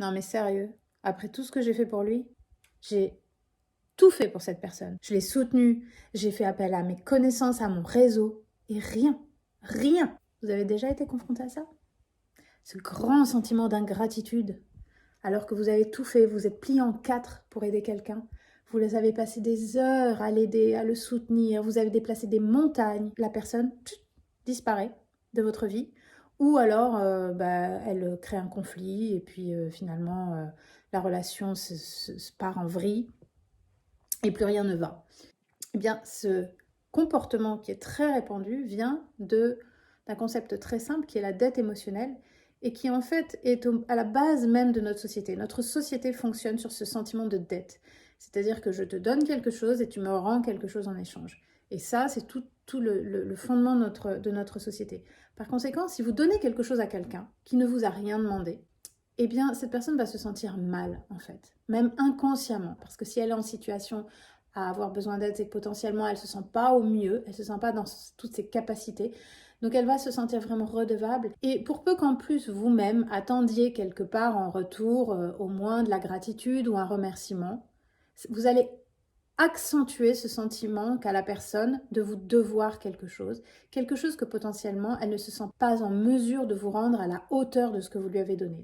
Non mais sérieux, après tout ce que j'ai fait pour lui, j'ai tout fait pour cette personne. Je l'ai soutenu, j'ai fait appel à mes connaissances, à mon réseau, et rien, rien. Vous avez déjà été confronté à ça? Ce grand sentiment d'ingratitude, alors que vous avez tout fait, vous êtes plié en quatre pour aider quelqu'un. Vous les avez passé des heures à l'aider, à le soutenir, vous avez déplacé des montagnes. La personne disparaît de votre vie. Ou alors, elle crée un conflit et puis finalement, la relation se part en vrille et plus rien ne va. Eh bien, ce comportement qui est très répandu vient d'un concept très simple qui est la dette émotionnelle et qui en fait est à la base même de notre société. Notre société fonctionne sur ce sentiment de dette. C'est-à-dire que je te donne quelque chose et tu me rends quelque chose en échange. Et ça, c'est tout le fondement de notre société. Par conséquent, si vous donnez quelque chose à quelqu'un qui ne vous a rien demandé, eh bien, cette personne va se sentir mal, en fait, même inconsciemment, parce que si elle est en situation à avoir besoin d'aide, c'est que potentiellement, elle ne se sent pas au mieux, elle ne se sent pas dans toutes ses capacités, donc elle va se sentir vraiment redevable, et pour peu qu'en plus, vous-même, attendiez quelque part en retour, au moins de la gratitude ou un remerciement, vous allez accentuer ce sentiment qu'a la personne de vous devoir quelque chose que potentiellement, elle ne se sent pas en mesure de vous rendre à la hauteur de ce que vous lui avez donné.